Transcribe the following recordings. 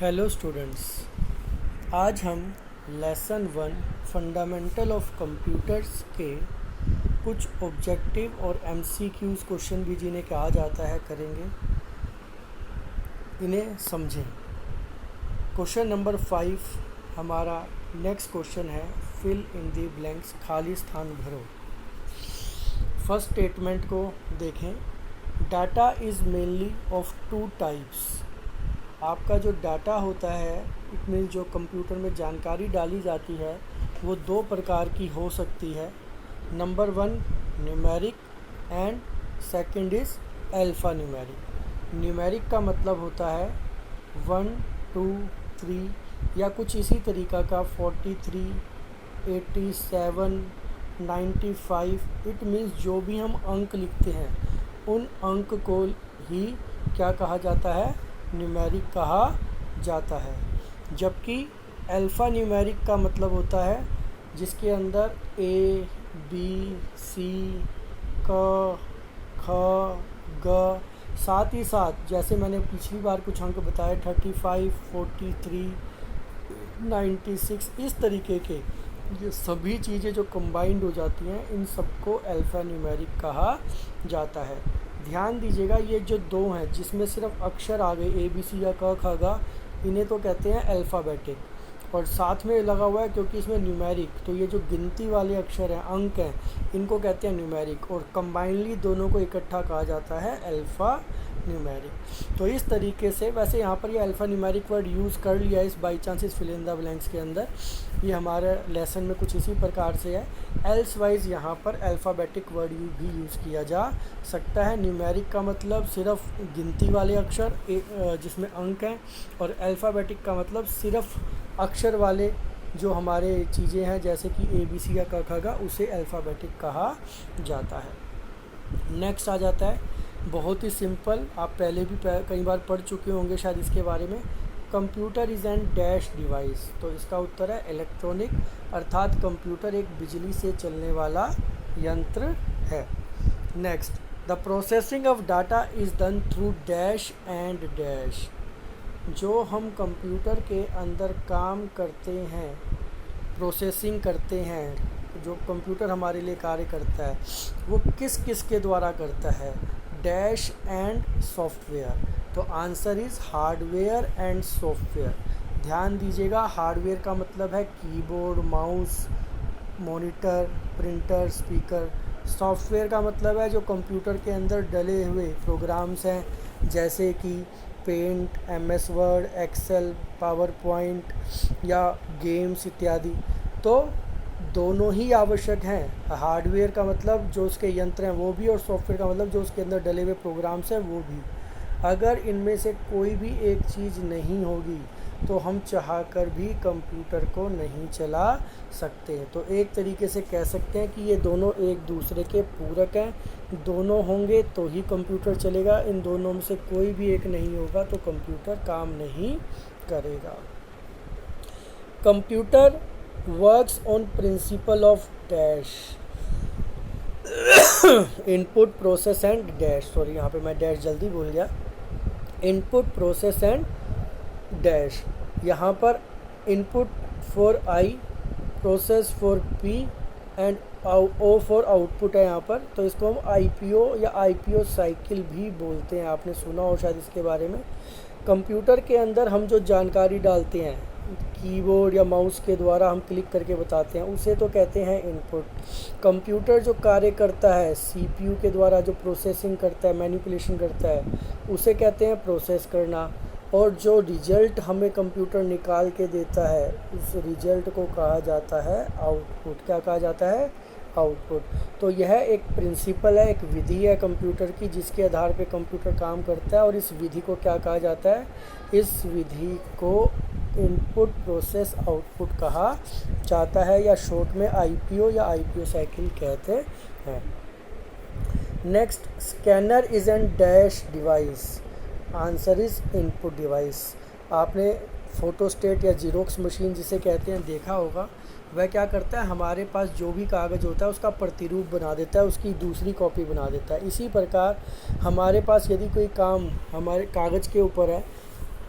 Hello students, आज हम lesson 1 fundamental of computers के कुछ ऑब्जेक्टिव और एमसीक्यूज़ क्वेश्चन भी जिन्हें कहा जाता है करेंगे। इन्हें समझें। क्वेश्चन नंबर 5 हमारा नेक्स्ट क्वेश्चन है फिल इन दी ब्लैंक्स, खाली स्थान भरो। फर्स्ट स्टेटमेंट को देखें। Data is mainly of 2 types. आपका जो डाटा होता है, इट मीन जो कंप्यूटर में जानकारी डाली जाती है, वो 2 प्रकार की हो सकती है। Number 1 numeric and second is alpha numeric. Numeric का मतलब होता है 1 2 3 या कुछ इसी तरीक़ा का 43 87 95। इट मीन्स जो भी हम अंक लिखते हैं उन अंक को ही क्या कहा जाता है, न्यूमेरिक कहा जाता है। जबकि अल्फ़ा न्यूमेरिक का मतलब होता है जिसके अंदर ए बी सी क ख ग, साथ ही साथ जैसे मैंने पिछली बार कुछ अंक बताए 35 43 96, इस तरीके के ये सभी चीज़ें जो कंबाइंड हो जाती हैं, इन सबको अल्फ़ा न्यूमेरिक कहा जाता है। ध्यान दीजिएगा, ये जो 2 हैं जिसमें सिर्फ अक्षर आ गए ए बी सी या क ख ग, इन्हें तो कहते हैं अल्फ़ाबेटिक। और साथ में लगा हुआ है क्योंकि इसमें न्यूमेरिक, तो ये जो गिनती वाले अक्षर हैं, अंक हैं, इनको कहते हैं न्यूमेरिक। और कंबाइनली दोनों को इकट्ठा कहा जाता है अल्फ़ा न्यूमेरिक। तो इस तरीके से, वैसे यहाँ पर ये अल्फ़ा न्यूमेरिक वर्ड यूज़ कर लिया है इस बाई चांस इस फिल इन द ब्लैंक्स के अंदर। ये हमारे लेसन में कुछ इसी प्रकार से है। एल्स वाइज यहाँ पर अल्फ़ाबेटिक वर्ड भी यूज़ किया जा सकता है। न्यूमेरिक का मतलब सिर्फ गिनती वाले अक्षर जिसमें अंक हैं, और अल्फ़ाबेटिक का मतलब सिर्फ अक्षर वाले जो हमारे चीज़ें हैं जैसे कि ए बी सी या क ख ग, उसे अल्फ़ाबेटिक कहा जाता है। नेक्स्ट आ जाता है बहुत ही सिंपल, आप पहले भी कई बार पढ़ चुके होंगे शायद इसके बारे में। Computer is an dash device, तो इसका उत्तर है इलेक्ट्रॉनिक, अर्थात कंप्यूटर एक बिजली से चलने वाला यंत्र है। Next, the processing of data is done through dash and dash. जो हम कंप्यूटर के अंदर काम करते हैं, प्रोसेसिंग करते हैं, जो कंप्यूटर हमारे लिए कार्य करता है, वो किस किस के द्वारा करता है, डैश एंड सॉफ्टवेयर। तो answer is hardware and software. ध्यान दीजिएगा, हार्डवेयर का मतलब है keyboard, mouse, monitor, printer, speaker. Software का मतलब है जो कंप्यूटर के अंदर डले हुए प्रोग्राम्स हैं जैसे कि Paint, MS Word, Excel, PowerPoint या गेम्स इत्यादि। तो दोनों ही आवश्यक हैं। हार्डवेयर का मतलब जो उसके यंत्र हैं वो भी, और सॉफ्टवेयर का मतलब जो उसके अंदर डले हुए प्रोग्राम्स हैं वो भी। अगर इनमें से कोई भी एक चीज़ नहीं होगी तो हम चाहकर भी कंप्यूटर को नहीं चला सकते। तो एक तरीके से कह सकते हैं कि ये दोनों एक दूसरे के पूरक हैं। दोनों होंगे तो ही कंप्यूटर चलेगा, इन दोनों में से कोई भी एक नहीं होगा तो कंप्यूटर काम नहीं करेगा। Computer works on principle of dash, input process and dash. Sorry, यहाँ पे मैं डैश जल्दी भूल गया। Input process and dash. यहाँ पर input for I, process for P and O for output है यहाँ पर। तो इसको हम आईपीओ या आईपीओ साइकिल भी बोलते हैं, आपने सुना हो शायद इसके बारे में। कंप्यूटर के अंदर हम जो जानकारी डालते हैं कीबोर्ड या माउस के द्वारा, हम क्लिक करके बताते हैं, उसे तो कहते हैं इनपुट। कंप्यूटर जो कार्य करता है सीपीयू के द्वारा, जो प्रोसेसिंग करता है, मैनिपुलेशन करता है, उसे कहते हैं प्रोसेस करना। और जो रिजल्ट हमें कंप्यूटर निकाल के देता है, उस रिजल्ट को कहा जाता है आउटपुट। क्या कहा जाता है? आउटपुट। तो यह एक प्रिंसिपल है, एक विधि है कंप्यूटर की, जिसके आधार पे कंप्यूटर काम करता है। और इस विधि को क्या कहा जाता है? इस विधि को इनपुट प्रोसेस आउटपुट कहा जाता है, या शॉर्ट में आईपीओ या आईपीओ साइकिल कहते हैं। Next, scanner is an dash device. Answer is input device. आपने फोटोस्टेट या जीरोक्स मशीन जिसे कहते हैं देखा होगा। वह क्या करता है, हमारे पास जो भी कागज़ होता है उसका प्रतिरूप बना देता है, उसकी दूसरी कॉपी बना देता है। इसी प्रकार हमारे पास यदि कोई काम हमारे कागज़ के ऊपर है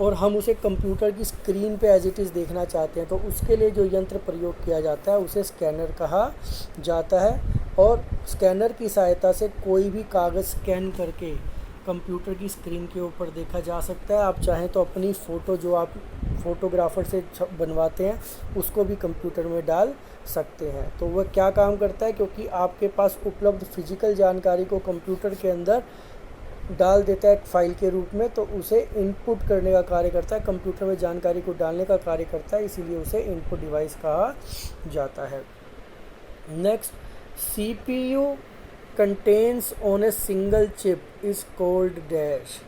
और हम उसे कंप्यूटर की स्क्रीन पे एज इट इज़ देखना चाहते हैं, तो उसके लिए जो यंत्र प्रयोग किया जाता है उसे स्कैनर कहा जाता है। और स्कैनर की सहायता से कोई भी कागज़ स्कैन करके कंप्यूटर की स्क्रीन के ऊपर देखा जा सकता है। आप चाहें तो अपनी फ़ोटो जो आप फ़ोटोग्राफ़र से बनवाते हैं उसको भी कंप्यूटर में डाल सकते हैं। तो वह क्या काम करता है, क्योंकि आपके पास उपलब्ध फिजिकल जानकारी को कंप्यूटर के अंदर डाल देता है एक फ़ाइल के रूप में, तो उसे इनपुट करने का कार्य करता है, कंप्यूटर में जानकारी को डालने का कार्य करता है, इसीलिए उसे इनपुट डिवाइस कहा जाता है। Next, CPU contains on a single chip is called dash.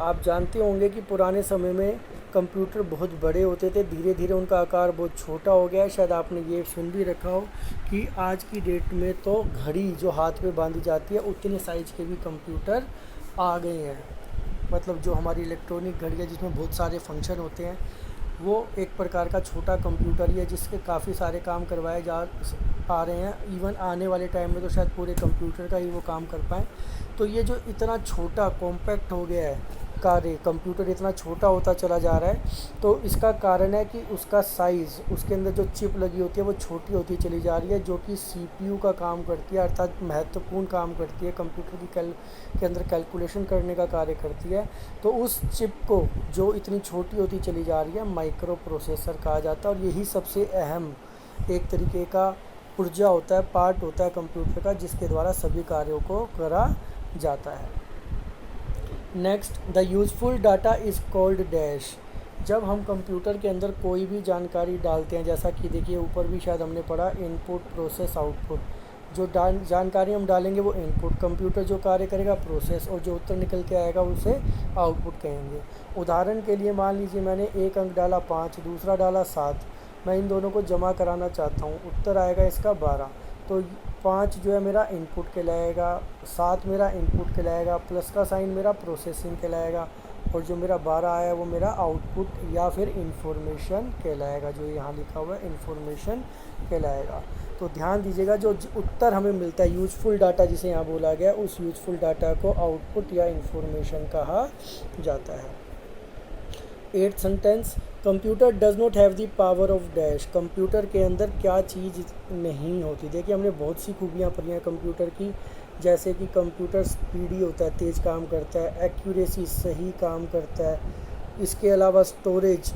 आप जानते होंगे कि पुराने समय में कंप्यूटर बहुत बड़े होते थे, धीरे धीरे उनका आकार बहुत छोटा हो गया है। शायद आपने ये सुन भी रखा हो कि आज की डेट में तो घड़ी जो हाथ में बांधी जाती है उतने साइज के भी कंप्यूटर आ गए हैं। मतलब जो हमारी इलेक्ट्रॉनिक घड़ी है जिसमें बहुत सारे फंक्शन होते हैं, वो एक प्रकार का छोटा कंप्यूटर ही है जिसके काफ़ी सारे काम करवाए जा पा रहे हैं। इवन आने वाले टाइम में तो शायद पूरे कंप्यूटर का ही वो काम कर पाएँ। तो ये जो इतना छोटा कॉम्पैक्ट हो गया है कार्य, कंप्यूटर इतना छोटा होता चला जा रहा है, तो इसका कारण है कि उसका साइज़, उसके अंदर जो चिप लगी होती है वो छोटी होती चली जा रही है, जो कि CPU का काम करती है, अर्थात महत्वपूर्ण काम करती है, कंप्यूटर की के अंदर कैलकुलेशन करने का कार्य करती है। तो उस चिप को जो इतनी छोटी होती चली जा रही है माइक्रो प्रोसेसर कहा जाता है। और यही सबसे अहम एक तरीके का पुर्जा होता है, पार्ट होता है कंप्यूटर का, जिसके द्वारा सभी कार्यों को करा जाता है। Next, the useful data is called dash. जब हम कंप्यूटर के अंदर कोई भी जानकारी डालते हैं, जैसा कि देखिए ऊपर भी शायद हमने पढ़ा, इनपुट प्रोसेस आउटपुट। जो जानकारी हम डालेंगे वो इनपुट, कंप्यूटर जो कार्य करेगा प्रोसेस, और जो उत्तर निकल के आएगा उसे आउटपुट कहेंगे। उदाहरण के लिए मान लीजिए मैंने एक अंक डाला 5, दूसरा डाला 7, मैं इन दोनों को जमा कराना चाहता हूँ, उत्तर आएगा इसका 12। तो 5 जो है मेरा इनपुट कहलाएगा, 7 मेरा इनपुट कहलाएगा, प्लस का साइन मेरा प्रोसेसिंग कहलाएगा, और जो मेरा 12 आया वो मेरा आउटपुट या फिर इंफॉर्मेशन कहलाएगा। जो यहाँ लिखा हुआ है इंफॉर्मेशन कहलाएगा। तो ध्यान दीजिएगा, जो उत्तर हमें मिलता है यूज़फुल डाटा जिसे यहाँ बोला गया, उस यूज़फुल डाटा को आउटपुट या इंफॉर्मेशन कहा जाता है। 8th sentence, computer does not have the power of dash. Computer के अंदर क्या चीज़ नहीं होती। देखिए हमने बहुत सी खूबियाँ पढ़ी हैं कंप्यूटर की, जैसे कि कंप्यूटर स्पीडी होता है, तेज़ काम करता है, एक्यूरेसी सही काम करता है, इसके अलावा स्टोरेज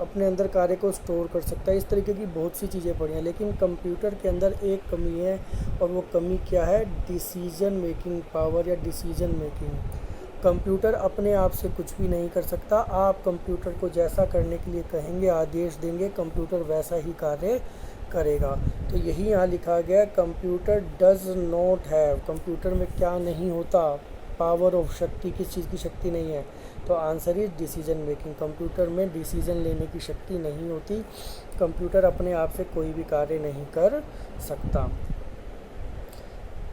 अपने अंदर कार्य को स्टोर कर सकता है। इस तरीके की बहुत सी चीज़ें पढ़ी हैं। लेकिन कंप्यूटर के अंदर एक कमी है, और वो कमी क्या है, डिसीजन मेकिंग पावर या डिसीजन मेकिंग। कंप्यूटर अपने आप से कुछ भी नहीं कर सकता। आप कंप्यूटर को जैसा करने के लिए कहेंगे, आदेश देंगे, कंप्यूटर वैसा ही कार्य करेगा। तो यही यहाँ लिखा गया, computer does not have. Computer में क्या नहीं होता, पावर ऑफ, शक्ति, किस चीज़ की शक्ति नहीं है। तो answer is decision making. Computer में डिसीजन लेने की शक्ति नहीं होती। कंप्यूटर अपने आप से कोई भी कार्य नहीं कर सकता।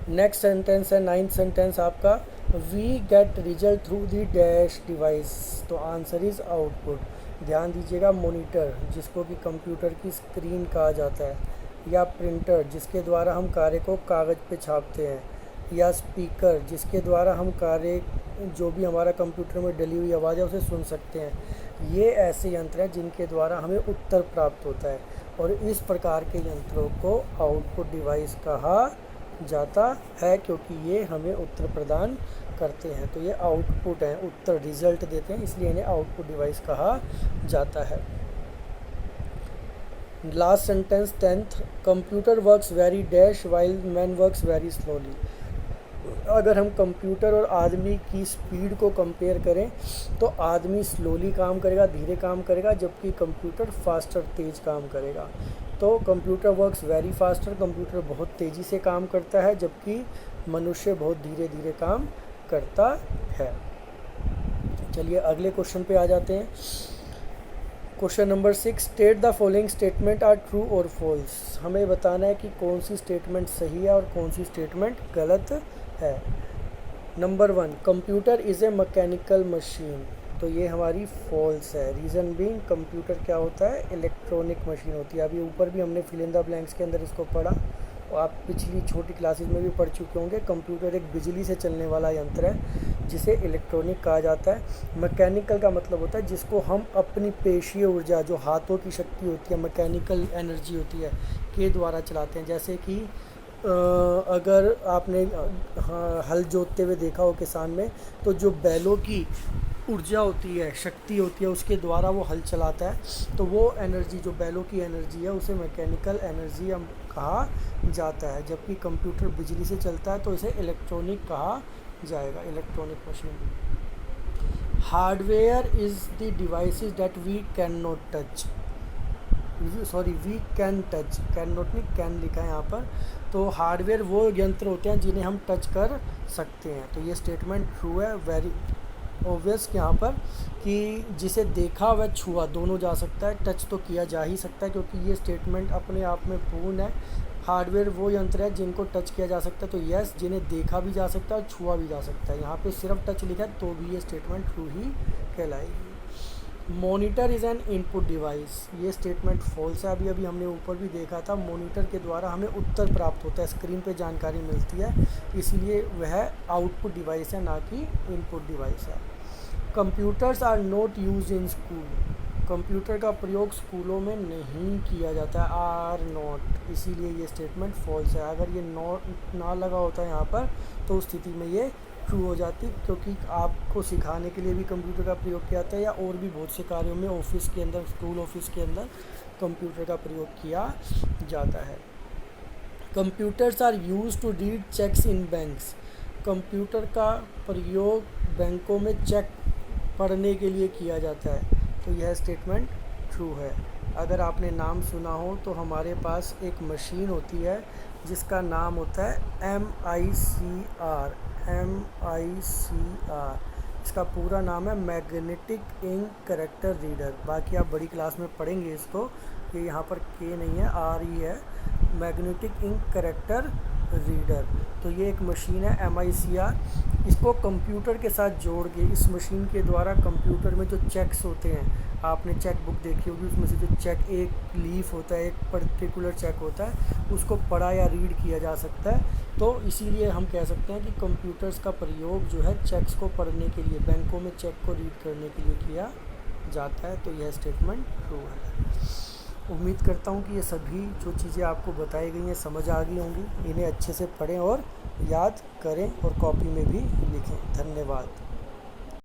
नेक्स्ट सेंटेंस है 9th सेंटेंस आपका, we get result through the dash device. तो आंसर इज़ आउटपुट। ध्यान दीजिएगा, मॉनिटर जिसको कि कंप्यूटर की स्क्रीन कहा जाता है, या प्रिंटर जिसके द्वारा हम कार्य को कागज़ पे छापते हैं, या स्पीकर जिसके द्वारा हम कार्य जो भी हमारा कंप्यूटर में डली हुई आवाज़ है उसे सुन सकते हैं। ये ऐसे यंत्र हैं जिनके द्वारा हमें उत्तर प्राप्त होता है, और इस प्रकार के यंत्रों को आउटपुट डिवाइस कहा जाता है, क्योंकि ये हमें उत्तर प्रदान करते हैं। तो ये आउटपुट हैं, उत्तर, रिजल्ट देते हैं, इसलिए इन्हें आउटपुट डिवाइस कहा जाता है। Last sentence 10th, computer works very dash while man works very slowly. अगर हम कंप्यूटर और आदमी की स्पीड को कंपेयर करें तो आदमी स्लोली काम करेगा, धीरे काम करेगा, जबकि कंप्यूटर फास्टर, तेज़ काम करेगा। तो computer works very faster, computer बहुत तेज़ी से काम करता है, जबकि मनुष्य बहुत धीरे धीरे काम करता है। चलिए अगले क्वेश्चन पे आ जाते हैं। Question number 6, state the following statement are true और फॉल्स। हमें बताना है कि कौन सी स्टेटमेंट सही है और कौन सी स्टेटमेंट गलत है। Number 1, computer is a mechanical machine. तो ये हमारी फॉल्स है। रीज़न बीइंग, कंप्यूटर क्या होता है, इलेक्ट्रॉनिक मशीन होती है। अभी ऊपर भी हमने फिल इन द ब्लैंक्स के अंदर इसको पढ़ा, और आप पिछली छोटी क्लासेस में भी पढ़ चुके होंगे। कंप्यूटर एक बिजली से चलने वाला यंत्र है जिसे इलेक्ट्रॉनिक कहा जाता है। मैकेनिकल का मतलब होता है जिसको हम अपनी पेशीय ऊर्जा, जो हाथों की शक्ति होती है, मैकेनिकल एनर्जी होती है, के द्वारा चलाते हैं। जैसे कि अगर आपने हल जोतते हुए देखा हो किसान में, तो जो बैलों की ऊर्जा होती है, शक्ति होती है, उसके द्वारा वो हल चलाता है। तो वो एनर्जी, जो बैलों की एनर्जी है, उसे मैकेनिकल एनर्जी हम कहा जाता है। जबकि कंप्यूटर बिजली से चलता है तो इसे इलेक्ट्रॉनिक कहा जाएगा, electronic machine. Hardware is the devices that we can not touch, we can touch, can not नहीं, कैन लिखा है यहाँ पर। तो हार्डवेयर वो यंत्र होते हैं जिन्हें हम टच कर सकते हैं। तो ये स्टेटमेंट ट्रू है, वेरी ऑब्वियस यहाँ पर, कि जिसे देखा वह छुआ दोनों जा सकता है, टच तो किया जा ही सकता है, क्योंकि ये स्टेटमेंट अपने आप में पूर्ण है। हार्डवेयर वो यंत्र है जिनको टच किया जा सकता है, तो यस, जिन्हें देखा भी जा सकता है और छुआ भी जा सकता है। यहाँ पे सिर्फ टच लिखा है तो भी ये स्टेटमेंट ट्रू ही कहलाएगी। Monitor is an input device, ये स्टेटमेंट फॉल्स है। अभी हमने ऊपर भी देखा था, मॉनिटर के द्वारा हमें उत्तर प्राप्त होता है, स्क्रीन पे जानकारी मिलती है, इसीलिए वह आउटपुट डिवाइस है, ना कि इनपुट डिवाइस है। Computers are not use in school, computer का प्रयोग स्कूलों में नहीं किया जाता है, आर नॉट, इसीलिए ये स्टेटमेंट फॉल्स है। अगर ये नॉट ना लगा होता है यहाँ पर तो उस स्थिति में ये ट्रू हो जाती, क्योंकि आपको सिखाने के लिए भी कंप्यूटर का प्रयोग किया जाता है, या और भी बहुत से कार्यों में ऑफिस के अंदर, स्कूल ऑफिस के अंदर कंप्यूटर का प्रयोग किया जाता है। Computers are use to read cheques in banks, computer का प्रयोग बैंकों में चेक पढ़ने के लिए किया जाता है, तो यह स्टेटमेंट ट्रू है। अगर आपने नाम सुना हो तो हमारे पास एक मशीन होती है जिसका नाम होता है MICR, इसका पूरा नाम है मैग्नेटिक इंक कैरेक्टर रीडर। बाकी आप बड़ी क्लास में पढ़ेंगे इसको, ये यहाँ पर के नहीं है, RE है, मैग्नेटिक इंक कैरेक्टर रीडर। तो ये एक मशीन है MICR, इसको कंप्यूटर के साथ जोड़ के, इस मशीन के द्वारा कंप्यूटर में जो चेक्स होते हैं, आपने चेक बुक देखी होगी, उसमें से जो चेक, एक लीफ होता है, एक पर्टिकुलर चेक होता है, उसको पढ़ा या रीड किया जा सकता है। तो इसीलिए हम कह सकते हैं कि कंप्यूटर्स का प्रयोग जो है चेक्स को पढ़ने के लिए, बैंकों में चेक को रीड करने के लिए किया जाता है। तो यह स्टेटमेंट ट्रू है। उम्मीद करता हूँ कि ये सभी जो चीज़ें आपको बताई गई हैं समझ आ गई होंगी। इन्हें अच्छे से पढ़ें और याद करें और कॉपी में भी लिखें। धन्यवाद।